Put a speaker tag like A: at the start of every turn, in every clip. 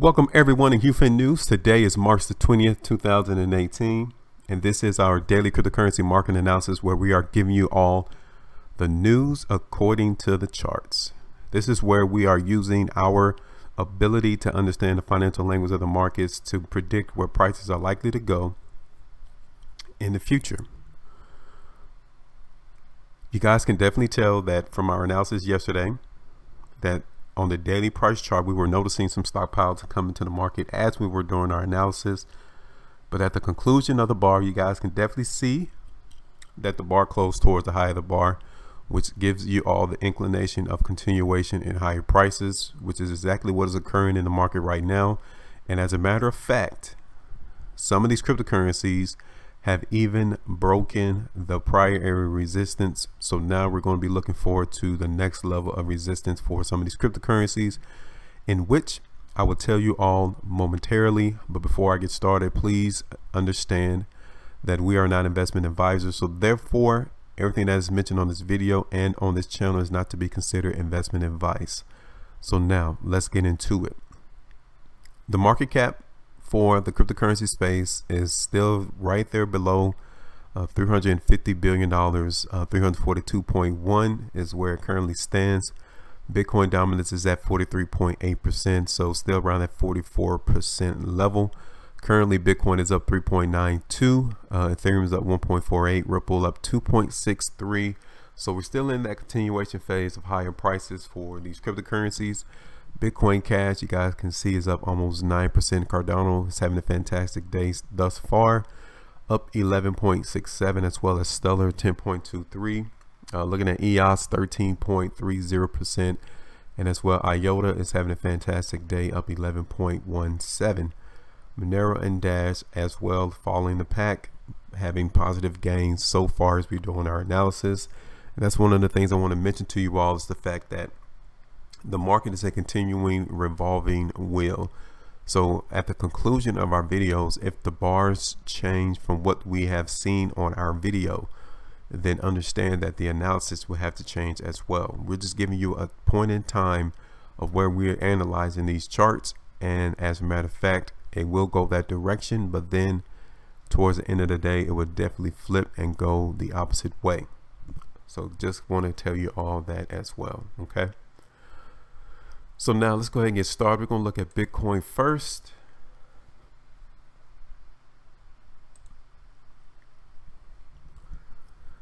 A: Welcome everyone in HueFin News. Today is March the 20th, 2018, and this is our daily cryptocurrency market analysis where we are giving you all the news according to the charts. This is where we are using our ability to understand the financial language of the markets to predict where prices are likely to go in the future. You guys can definitely tell that from our analysis yesterday that on the daily price chart, we were noticing some stockpiles come into the market as we were doing our analysis. But at the conclusion of the bar, you guys can definitely see that the bar closed towards the high of the bar, which gives you all the inclination of continuation in higher prices, which is exactly what is occurring in the market right now. And as a matter of fact, some of these cryptocurrencies have even broken the prior area resistance. So now we're going to be looking forward to the next level of resistance for some of these cryptocurrencies, in which I will tell you all momentarily. But before I get started, please understand that we are not investment advisors. So therefore, everything that is mentioned on this video and on this channel is not to be considered investment advice. So now let's get into it. The market cap for the cryptocurrency space is still right there below $350 billion. 342.1 is where it currently stands. Bitcoin dominance is at 43.8%, so still around that 44% level. Currently, Bitcoin is up 3.92, Ethereum is up 1.48, Ripple up 2.63. So we're still in that continuation phase of higher prices for these cryptocurrencies. Bitcoin Cash, you guys can see, is up almost 9%. Cardano is having a fantastic day thus far, up 11.67, as well as Stellar 10.23. Looking at EOS, 13.30%, and as well IOTA is having a fantastic day, up 11.17. Monero and Dash as well following the pack, having positive gains so far as we're doing our analysis. And that's one of the things I want to mention to you all, is the fact that the market is a continuing revolving wheel. So at the conclusion of our videos, if the bars change from what we have seen on our video, then understand that the analysis will have to change as well. We're just giving you a point in time of where we're analyzing these charts, and as a matter of fact, it will go that direction, but then towards the end of the day, it will definitely flip and go the opposite way. So just want to tell you all that as well. Okay, so now let's go ahead and get started. We're going to look at Bitcoin first.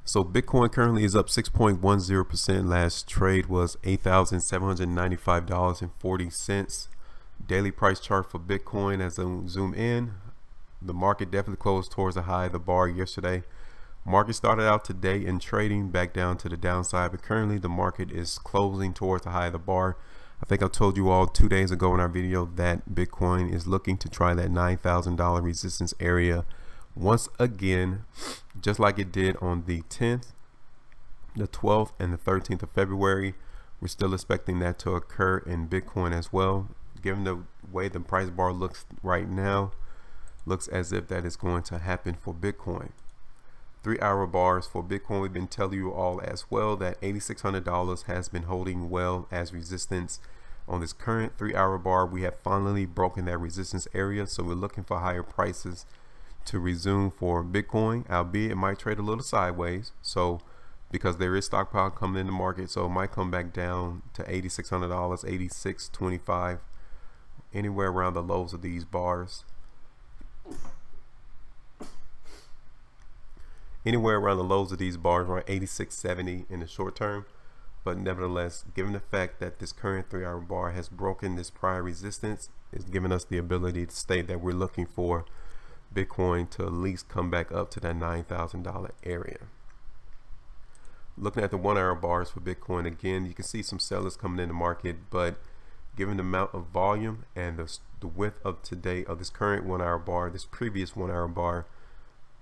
A: So Bitcoin currently is up 6.10%. Last trade was $8,795.40. Daily price chart for Bitcoin, as I zoom in, the market definitely closed towards the high of the bar yesterday. Market started out today in trading back down to the downside, but currently the market is closing towards the high of the bar. I think I told you all 2 days ago in our video that Bitcoin is looking to try that $9,000 resistance area once again, just like it did on the 10th, the 12th, and the 13th of February. We're still expecting that to occur in Bitcoin as well. Given the way the price bar looks right now, looks as if that is going to happen for Bitcoin. 3-hour bars for Bitcoin, we've been telling you all as well that $8,600 has been holding well as resistance. On this current 3-hour bar, we have finally broken that resistance area, so we're looking for higher prices to resume for Bitcoin, albeit it might trade a little sideways, so because there is stockpile coming in the market, so it might come back down to $8,600, $8,625, anywhere around the lows of these bars. Anywhere around the lows of these bars, around 86.70 in the short term. But nevertheless, given the fact that this current 3-hour bar has broken this prior resistance, it's given us the ability to state that we're looking for Bitcoin to at least come back up to that $9,000 area. Looking at the 1-hour bars for Bitcoin, again, you can see some sellers coming in the market, but given the amount of volume and the width of today of this current 1-hour bar, this previous 1-hour bar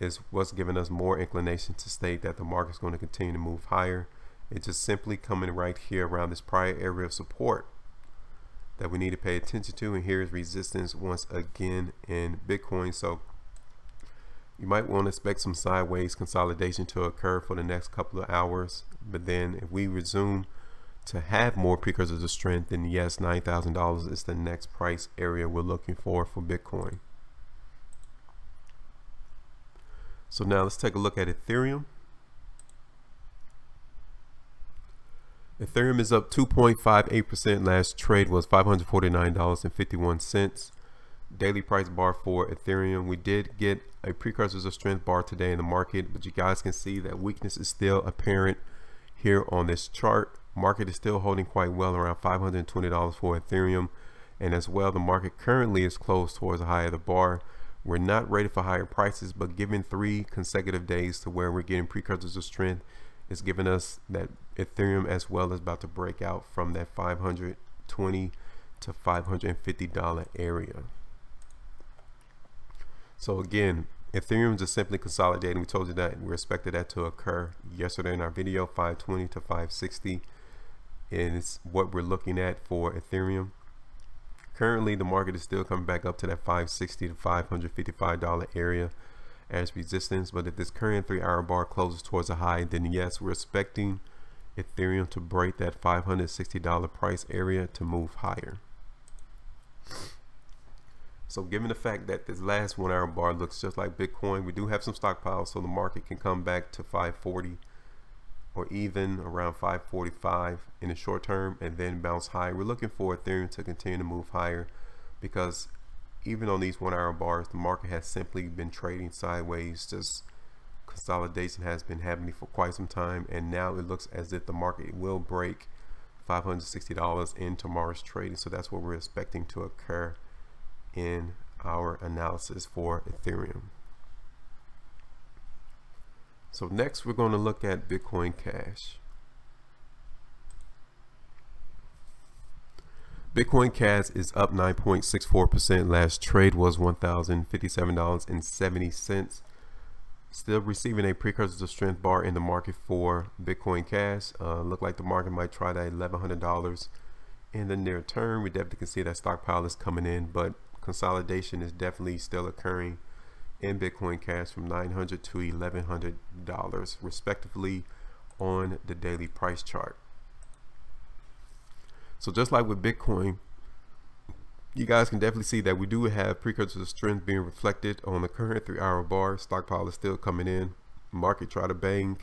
A: is what's giving us more inclination to state that the market is going to continue to move higher. It's just simply coming right here around this prior area of support that we need to pay attention to, and here is resistance once again in Bitcoin. So you might want to expect some sideways consolidation to occur for the next couple of hours, but then if we resume to have more precursors of strength, then yes, $9,000 is the next price area we're looking for Bitcoin. So now let's take a look at Ethereum. Ethereum is up 2.58%. Last trade was $549.51. Daily price bar for Ethereum. We did get a precursors of strength bar today in the market, but you guys can see that weakness is still apparent here on this chart. Market is still holding quite well, around $520 for Ethereum, and as well the market currently is closed towards the high of the bar. We're not ready for higher prices, but given 3 consecutive days to where we're getting precursors of strength, it's giving us that Ethereum as well is about to break out from that $520 to $550 area. So again, Ethereum is just simply consolidating. We told you that we expected that to occur yesterday in our video. 520 to 560 is what we're looking at for Ethereum. Currently, the market is still coming back up to that $560 to $555 area as resistance. But if this current 3-hour bar closes towards a high, then yes, we're expecting Ethereum to break that $560 price area to move higher. So given the fact that this last 1-hour bar looks just like Bitcoin, we do have some stockpiles, so the market can come back to 540 or even around 545 in the short term and then bounce higher. We're looking for Ethereum to continue to move higher because even on these 1-hour bars, the market has simply been trading sideways. Just consolidation has been happening for quite some time, and now it looks as if the market will break $560 in tomorrow's trading. So that's what we're expecting to occur in our analysis for Ethereum. So next we're going to look at Bitcoin Cash. Bitcoin Cash is up 9.64%. Last trade was $1,057.70. Still receiving a precursor of strength bar in the market for Bitcoin Cash. Look like the market might try that $1,100 in the near term. We definitely can see that stockpile is coming in, but consolidation is definitely still occurring in Bitcoin Cash from $900 to $1,100 respectively on the daily price chart. So just like with Bitcoin, you guys can definitely see that we do have precursors of strength being reflected on the current 3-hour bar. Stockpile is still coming in. Market try to bang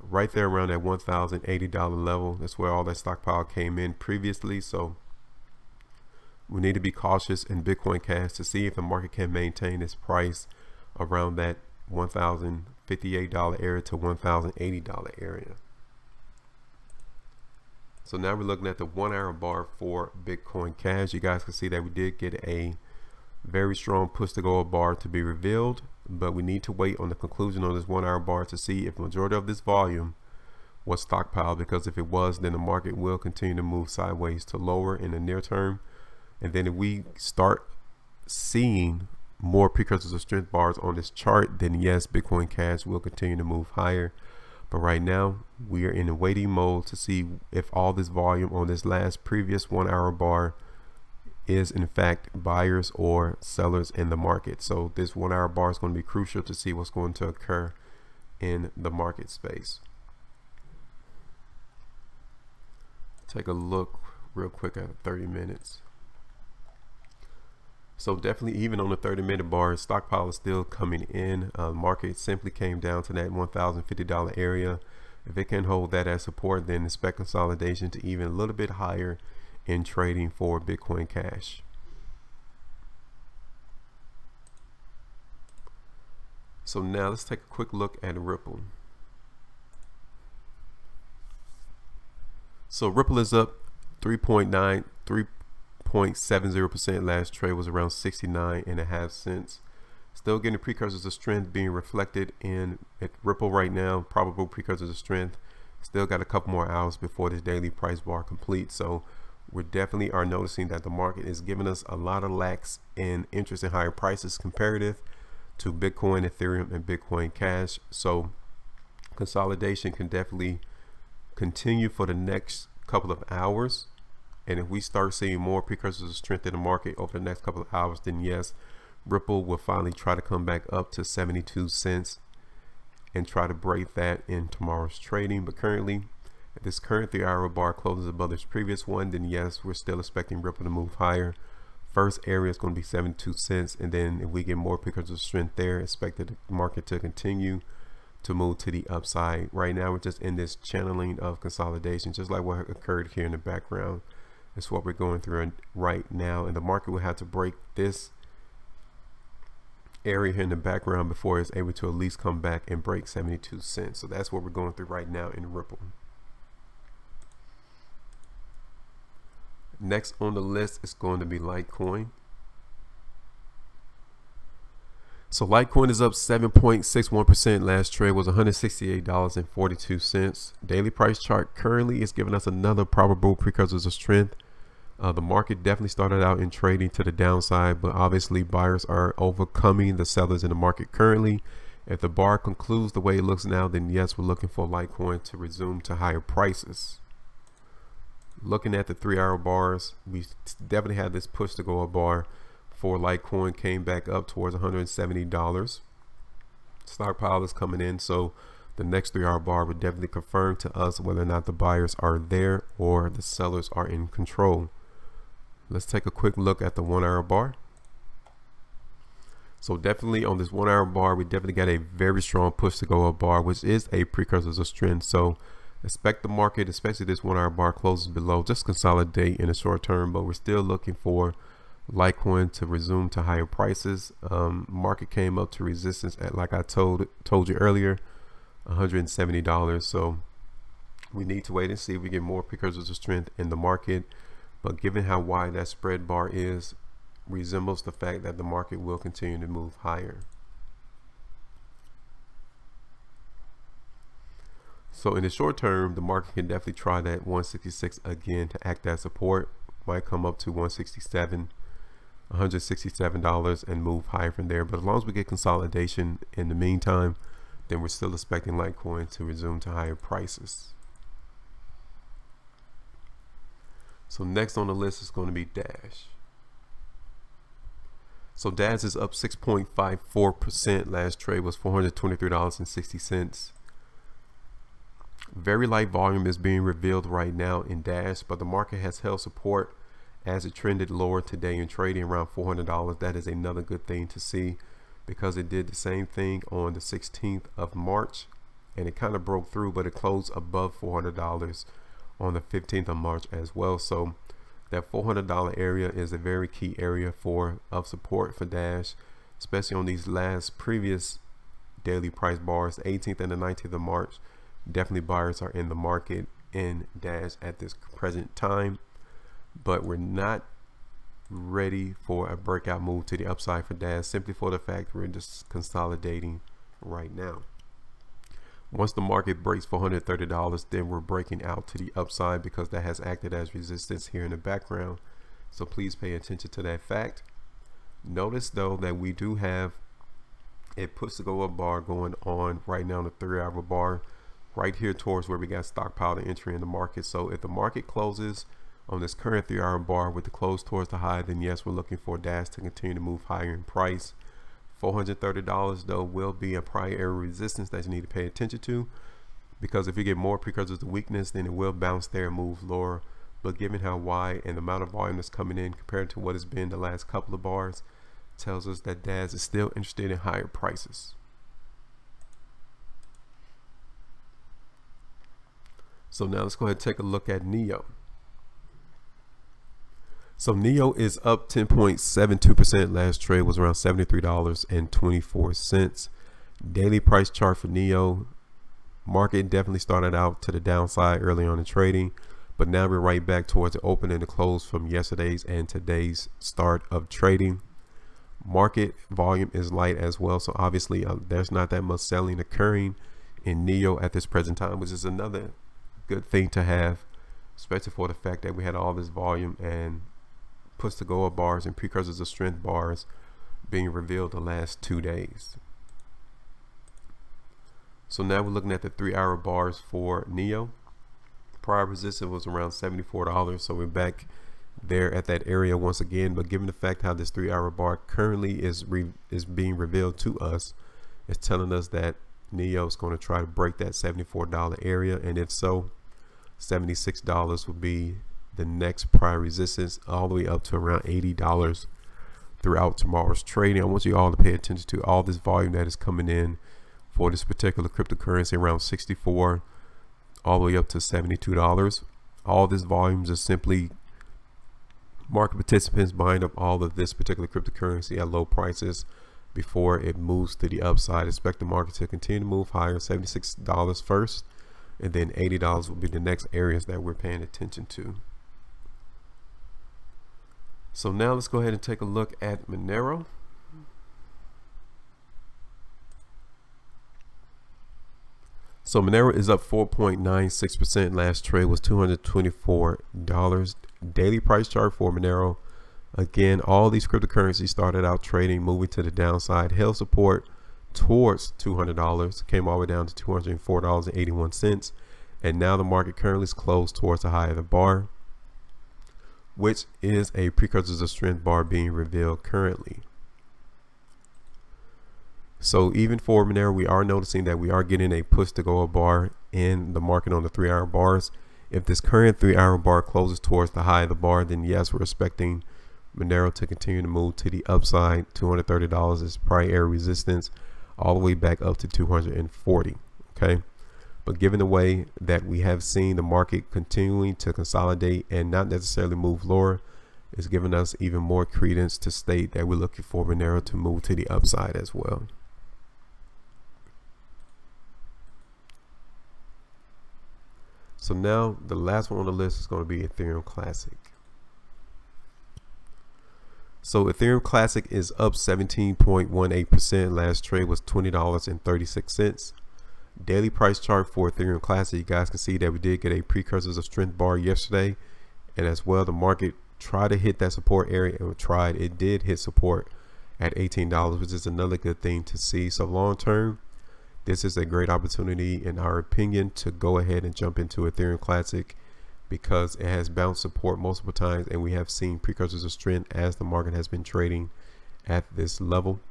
A: right there around that $1,080 level. That's where all that stockpile came in previously. So we need to be cautious in Bitcoin Cash to see if the market can maintain its price around that $1,058 area to $1,080 area. So now we're looking at the 1-hour bar for Bitcoin Cash. You guys can see that we did get a very strong push to go bar to be revealed, but we need to wait on the conclusion on this 1-hour bar to see if the majority of this volume was stockpiled, because if it was, then the market will continue to move sideways to lower in the near term. And then if we start seeing more precursors of strength bars on this chart, then yes, Bitcoin Cash will continue to move higher. But right now we are in a waiting mode to see if all this volume on this previous 1-hour bar is in fact buyers or sellers in the market. So this 1-hour bar is going to be crucial to see what's going to occur in the market space. Take a look real quick at 30 minutes. So definitely even on the 30-minute bar, stockpile is still coming in. Market simply came down to that $1,050 area. If it can hold that as support, then expect consolidation to even a little bit higher in trading for Bitcoin Cash. So now let's take a quick look at Ripple. So Ripple is up 3.70%. Last trade was around 69.5 cents. Still getting precursors of strength being reflected in at Ripple right now. Probable precursors of strength. Still got a couple more hours before this daily price bar completes. So we definitely are noticing that the market is giving us a lot of lacks in interest in higher prices comparative to Bitcoin, Ethereum, and Bitcoin Cash. So consolidation can definitely continue for the next couple of hours. And if we start seeing more precursors of strength in the market over the next couple of hours, then yes, Ripple will finally try to come back up to 72 cents and try to break that in tomorrow's trading. But currently If this current 3-hour bar closes above this previous one, then yes, we're still expecting Ripple to move higher. First area is going to be 72 cents, and then if we get more because of strength there, expect the market to continue to move to the upside. Right now we're just in this channeling of consolidation, just like what occurred here in the background. It's what we're going through right now, and the market will have to break this area here in the background before it's able to at least come back and break 72 cents. So that's what we're going through right now in Ripple. Next on the list is going to be Litecoin. So Litecoin is up 7.61%. Last trade was $168.42. Daily price chart currently is giving us another probable precursors of strength. The market definitely started out in trading to the downside, but obviously buyers are overcoming the sellers in the market currently. If the bar concludes the way it looks now, then yes, we're looking for Litecoin to resume to higher prices. Looking at the 3-hour bars, we definitely had this push to go up bar for Litecoin, came back up towards $170. Stockpile is coming in, so the next 3-hour bar would definitely confirm to us whether or not the buyers are there or the sellers are in control. Let's take a quick look at the 1-hour bar. So definitely on this 1-hour bar, we definitely got a very strong push to go up bar, which is a precursor of strength. So expect the market, especially this 1-hour bar closes below, just consolidate in the short term, but we're still looking for Litecoin to resume to higher prices. Market came up to resistance at, like I told you earlier, $170. So we need to wait and see if we get more precursors of strength in the market. But given how wide that spread bar is, resembles the fact that the market will continue to move higher. So in the short term, the market can definitely try that 166 again to act as support. Might come up to 167, $167 and move higher from there. But as long as we get consolidation in the meantime, then we're still expecting Litecoin to resume to higher prices. So next on the list is going to be Dash. So Dash is up 6.54%. Last trade was $423.60. Very light volume is being revealed right now in Dash, but the market has held support as it trended lower today in trading around $400. That is another good thing to see, because it did the same thing on the 16th of March and it kind of broke through, but it closed above $400 on the 15th of March as well. So that $400 area is a very key area of support for Dash, especially on these last previous daily price bars, the 18th and the 19th of March. Definitely buyers are in the market in Dash at this present time, but we're not ready for a breakout move to the upside for Dash, simply for the fact we're just consolidating right now. Once the market breaks $430, then we're breaking out to the upside, because that has acted as resistance here in the background. So please pay attention to that fact. Notice though that we do have a push to go up bar going on right now, the 3-hour bar right here towards where we got stockpile to entry in the market. So if the market closes on this current 3-hour bar with the close towards the high, then yes, we're looking for Dash to continue to move higher in price. $430 though will be a prior area resistance that you need to pay attention to, because if you get more precursors of weakness, then it will bounce there and move lower. But given how wide and the amount of volume that's coming in compared to what has been the last couple of bars, tells us that Dash is still interested in higher prices. So now let's go ahead and take a look at Neo. So Neo is up 10.72%. Last trade was around $73.24. Daily price chart for Neo. Market definitely started out to the downside early on in trading, but now we're right back towards the open and the close from yesterday's and today's start of trading. Market volume is light as well, so obviously there's not that much selling occurring in Neo at this present time, which is another good thing to have, especially for the fact that we had all this volume and push to go up bars and precursors of strength bars being revealed the last 2 days. So now we're looking at the 3-hour bars for Neo. Prior resistance was around $74, so we're back there at that area once again. But given the fact how this 3-hour bar currently is being revealed to us, it's telling us that Neo is going to try to break that $74 area, and if so, $76 will be the next prior resistance, all the way up to around $80 throughout tomorrow's trading. I want you all to pay attention to all this volume that is coming in for this particular cryptocurrency, around 64 all the way up to $72. All this volume is simply market participants buying up all of this particular cryptocurrency at low prices before it moves to the upside. Expect the market to continue to move higher. $76 first, and then $80 will be the next areas that we're paying attention to. So now let's go ahead and take a look at Monero. So Monero is up 4.96%. Last trade was $224. Daily price chart for Monero. Again, all these cryptocurrencies started out trading, moving to the downside, held support towards $200, came all the way down to $204.81, and now the market currently is closed towards the high of the bar, which is a precursors of strength bar being revealed currently. So even for Monero, we are noticing that we are getting a push to go bar in the market on the 3-hour bars. If this current 3-hour bar closes towards the high of the bar, then yes, we're expecting Monero to continue to move to the upside. $230 is prior area resistance, all the way back up to 240. Okay, but given the way that we have seen the market continuing to consolidate and not necessarily move lower, it's given us even more credence to state that we're looking for Monero to move to the upside as well. So now the last one on the list is going to be Ethereum Classic. So Ethereum Classic is up 17.18%. Last trade was $20.36. Daily price chart for Ethereum Classic, you guys can see that we did get a precursors of strength bar yesterday, and as well the market tried to hit that support area, and it did hit support at $18, which is another good thing to see. So long term, this is a great opportunity in our opinion to go ahead and jump into Ethereum Classic, because it has bounced support multiple times, and we have seen precursors of strength as the market has been trading at this level.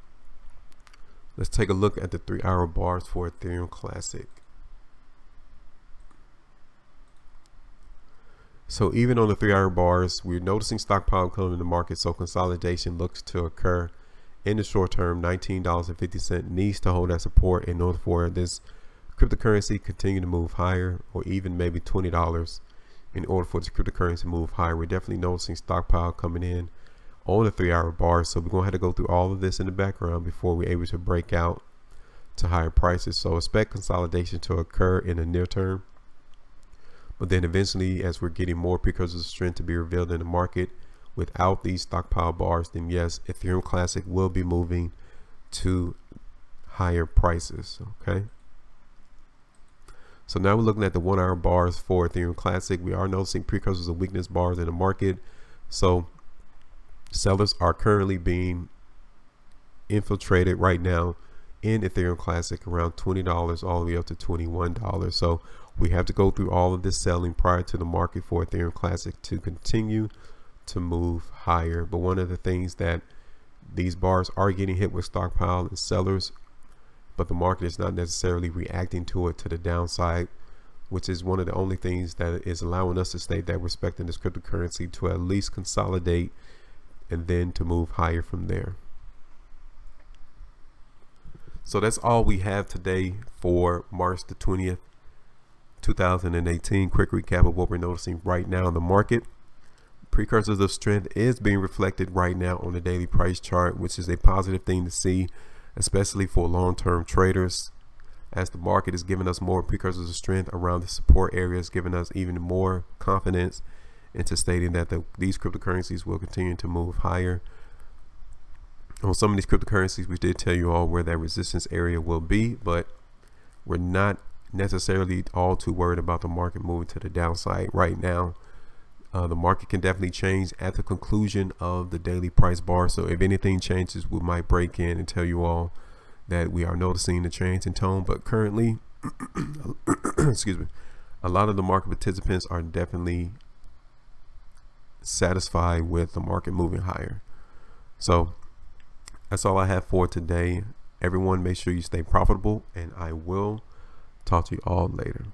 A: Let's take a look at the 3-hour bars for Ethereum Classic. So even on the 3-hour bars, we're noticing stockpile coming in the market, so consolidation looks to occur in the short term. $19.50 needs to hold that support in order for this cryptocurrency continue to move higher, or even maybe $20 in order for this cryptocurrency to move higher. We're definitely noticing stockpile coming in on the 3-hour bar, so we're going to have to go through all of this in the background before we're able to break out to higher prices. So expect consolidation to occur in the near term, but then eventually, as we're getting more precursors of strength to be revealed in the market without these stockpile bars, then yes, Ethereum Classic will be moving to higher prices. Okay, so now we're looking at the 1-hour bars for Ethereum Classic. We are noticing precursors of weakness bars in the market. So sellers are currently being infiltrated right now in Ethereum Classic around $20 all the way up to $21. So we have to go through all of this selling prior to the market for Ethereum Classic to continue to move higher. But one of the things that these bars are getting hit with stockpile and sellers, but the market is not necessarily reacting to it to the downside, which is one of the only things that is allowing us to state that we're expecting this cryptocurrency to at least consolidate and then to move higher from there. So that's all we have today for March the 20th, 2018. Quick recap of what we're noticing right now in the market. Precursors of strength is being reflected right now on the daily price chart, which is a positive thing to see, especially for long-term traders, as the market is giving us more precursors of strength around the support areas, giving us even more confidence into stating that these cryptocurrencies will continue to move higher. On some of these cryptocurrencies, we did tell you all where that resistance area will be, but we're not necessarily all too worried about the market moving to the downside right now. The market can definitely change at the conclusion of the daily price bar. So if anything changes, we might break in and tell you all that we are noticing the change in tone. But currently, excuse me, a lot of the market participants are definitely satisfied with the market moving higher. So that's all I have for today. Everyone, make sure you stay profitable, and I will talk to you all later.